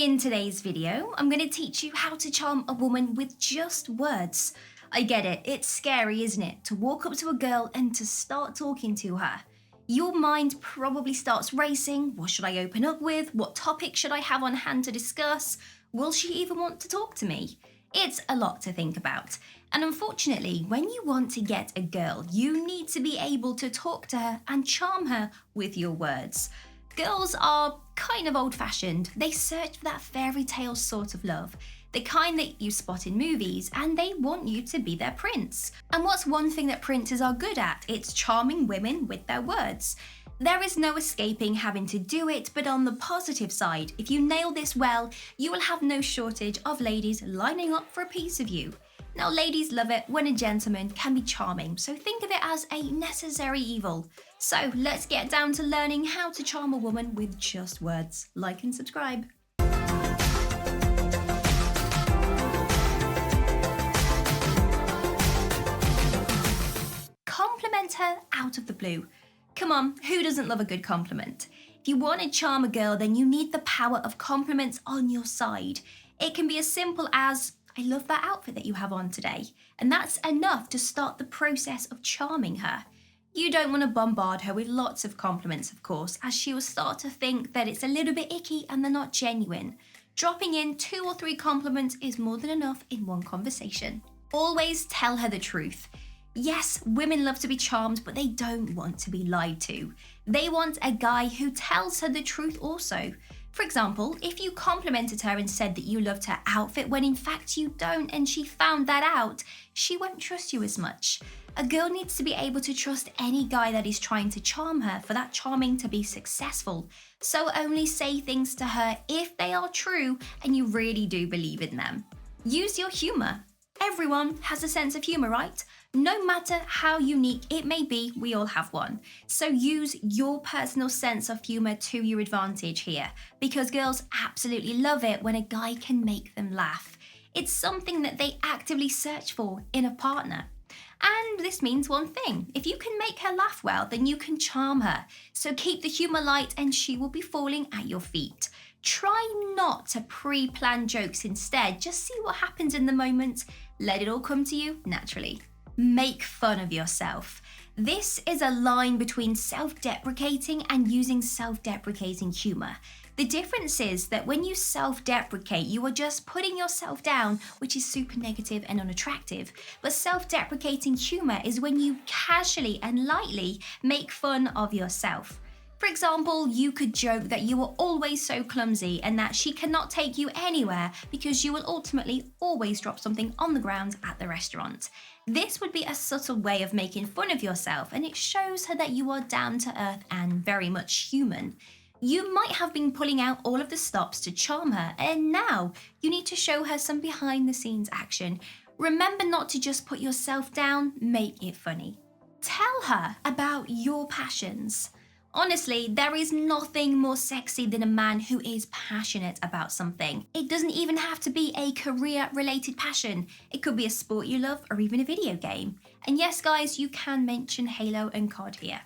In today's video, I'm going to teach you how to charm a woman with just words. I get it, it's scary, isn't it? To walk up to a girl and to start talking to her. Your mind probably starts racing. What should I open up with? What topic should I have on hand to discuss? Will she even want to talk to me? It's a lot to think about. And unfortunately, when you want to get a girl, you need to be able to talk to her and charm her with your words. Girls are kind of old-fashioned. They search for that fairy tale sort of love, the kind that you spot in movies, and they want you to be their prince. And what's one thing that princes are good at? It's charming women with their words. There is no escaping having to do it, but on the positive side, if you nail this well, you will have no shortage of ladies lining up for a piece of you. Now, ladies love it when a gentleman can be charming, so think of it as a necessary evil. So let's get down to learning how to charm a woman with just words. Like and subscribe. Compliment her out of the blue. Come on, who doesn't love a good compliment? If you want to charm a girl, then you need the power of compliments on your side. It can be as simple as, "I love that outfit that you have on today." And that's enough to start the process of charming her. You don't want to bombard her with lots of compliments, of course, as she will start to think that it's a little bit icky and they're not genuine. Dropping in 2 or 3 compliments is more than enough in one conversation. Always tell her the truth. Yes, women love to be charmed, but they don't want to be lied to. They want a guy who tells her the truth also. For example, if you complimented her and said that you loved her outfit when in fact you don't and she found that out, she won't trust you as much. A girl needs to be able to trust any guy that is trying to charm her for that charming to be successful. So only say things to her if they are true and you really do believe in them. Use your humour. Everyone has a sense of humour, right? No matter how unique it may be, we all have one. So use your personal sense of humour to your advantage here, because girls absolutely love it when a guy can make them laugh. It's something that they actively search for in a partner. And this means one thing: if you can make her laugh well, then you can charm her. So keep the humour light and she will be falling at your feet. Try not to pre-plan jokes instead. Just see what happens in the moment. Let it all come to you naturally. Make fun of yourself. This is a line between self-deprecating and using self-deprecating humour. The difference is that when you self-deprecate, you are just putting yourself down, which is super negative and unattractive. But self-deprecating humour is when you casually and lightly make fun of yourself. For example, you could joke that you are always so clumsy and that she cannot take you anywhere because you will ultimately always drop something on the ground at the restaurant. This would be a subtle way of making fun of yourself, and it shows her that you are down to earth and very much human. You might have been pulling out all of the stops to charm her, and now you need to show her some behind the scenes action. Remember not to just put yourself down, make it funny. Tell her about your passions. Honestly, there is nothing more sexy than a man who is passionate about something. It doesn't even have to be a career-related passion. It could be a sport you love or even a video game. And yes, guys, you can mention Halo and COD here.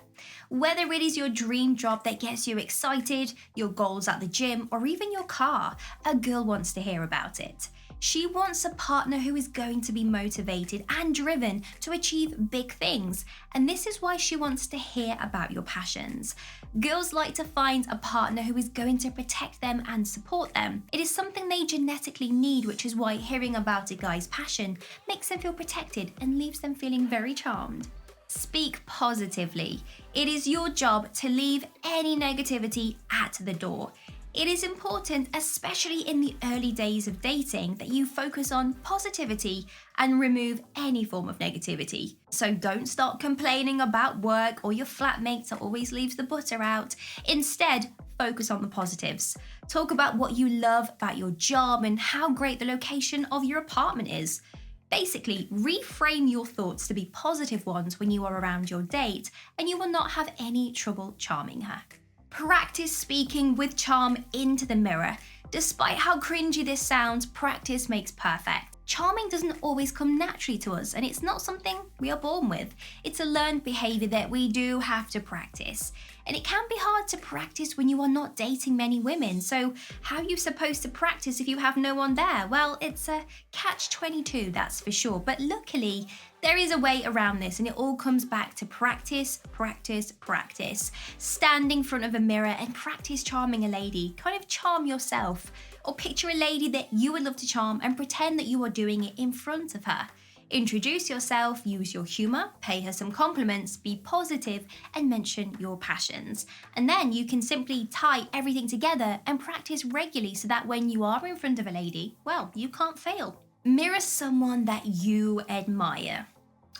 Whether it is your dream job that gets you excited, your goals at the gym, or even your car, a girl wants to hear about it. She wants a partner who is going to be motivated and driven to achieve big things, and this is why she wants to hear about your passions. Girls like to find a partner who is going to protect them and support them. It is something they genetically need, which is why hearing about a guy's passion makes them feel protected and leaves them feeling very charmed. Speak positively. It is your job to leave any negativity at the door. It is important, especially in the early days of dating, that you focus on positivity and remove any form of negativity. So don't start complaining about work or your flatmate that always leaves the butter out. Instead, focus on the positives. Talk about what you love about your job and how great the location of your apartment is. Basically, reframe your thoughts to be positive ones when you are around your date, and you will not have any trouble charming her. Practice speaking with charm into the mirror. Despite how cringy this sounds, practice makes perfect. Charming doesn't always come naturally to us, and it's not something we are born with. It's a learned behavior that we do have to practice. And it can be hard to practice when you are not dating many women. So how are you supposed to practice if you have no one there? Well, it's a catch-22, that's for sure. But luckily, there is a way around this, and it all comes back to practice, practice, practice. Stand in front of a mirror and practice charming a lady. Kind of charm yourself. Or picture a lady that you would love to charm and pretend that you are doing it in front of her. Introduce yourself, use your humour, pay her some compliments, be positive, and mention your passions. And then you can simply tie everything together and practice regularly so that when you are in front of a lady, well, you can't fail. Mirror someone that you admire.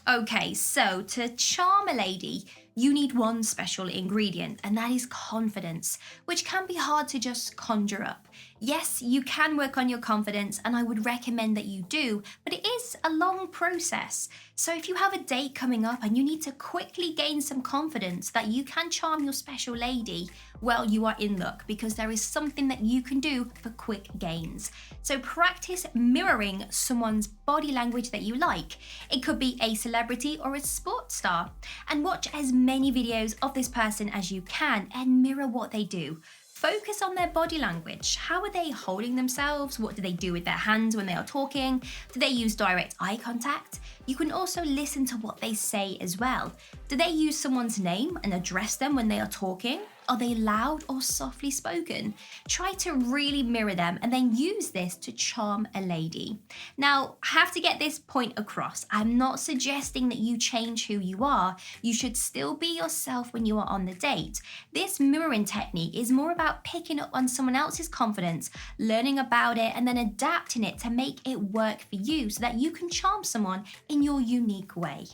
Okay, so to charm a lady, you need one special ingredient, and that is confidence, which can be hard to just conjure up. Yes, you can work on your confidence, and I would recommend that you do, but it is a long process. So if you have a date coming up and you need to quickly gain some confidence that you can charm your special lady, well, you are in luck because there is something that you can do for quick gains. So practice mirroring someone's body language that you like. It could be a celebrity or a sports star, and watch as many videos of this person as you can and mirror what they do. Focus on their body language. How are they holding themselves? What do they do with their hands when they are talking? Do they use direct eye contact? You can also listen to what they say as well. Do they use someone's name and address them when they are talking? Are they loud or softly spoken? Try to really mirror them and then use this to charm a lady. Now, I have to get this point across. I'm not suggesting that you change who you are. You should still be yourself when you are on the date. This mirroring technique is more about picking up on someone else's confidence, learning about it, and then adapting it to make it work for you so that you can charm someone in your unique way.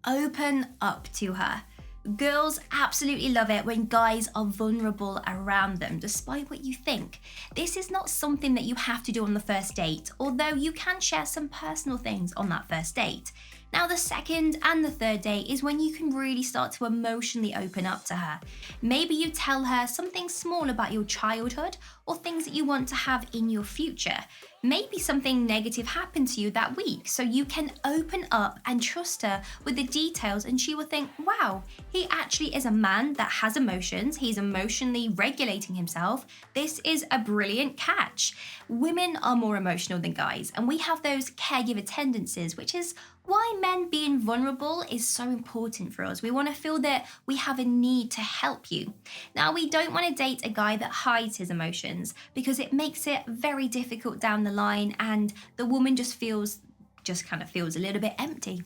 Open up to her. Girls absolutely love it when guys are vulnerable around them, despite what you think. This is not something that you have to do on the first date, although you can share some personal things on that first date. Now, the second and the third date is when you can really start to emotionally open up to her. Maybe you tell her something small about your childhood or things that you want to have in your future. Maybe something negative happened to you that week, so you can open up and trust her with the details, and she will think, wow, he actually is a man that has emotions, he's emotionally regulating himself. This is a brilliant catch. Women are more emotional than guys, and we have those caregiver tendencies, which is why men being vulnerable is so important for us. We want to feel that we have a need to help you. Now, we don't want to date a guy that hides his emotions because it makes it very difficult down the line, and the woman just kind of feels a little bit empty.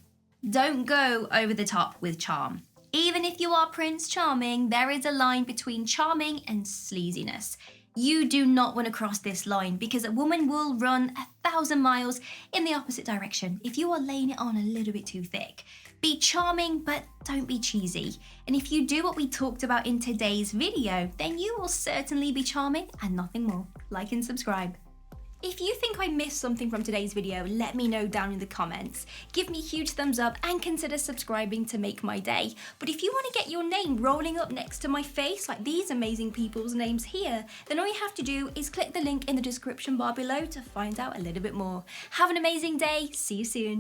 Don't go over the top with charm. Even if you are Prince Charming, there is a line between charming and sleaziness. You do not want to cross this line because a woman will run 1,000 miles in the opposite direction if you are laying it on a little bit too thick. Be charming, but don't be cheesy. And if you do what we talked about in today's video, then you will certainly be charming and nothing more. Like and subscribe. If you think I missed something from today's video, let me know down in the comments. Give me a huge thumbs up and consider subscribing to make my day. But if you want to get your name rolling up next to my face, like these amazing people's names here, then all you have to do is click the link in the description bar below to find out a little bit more. Have an amazing day. See you soon.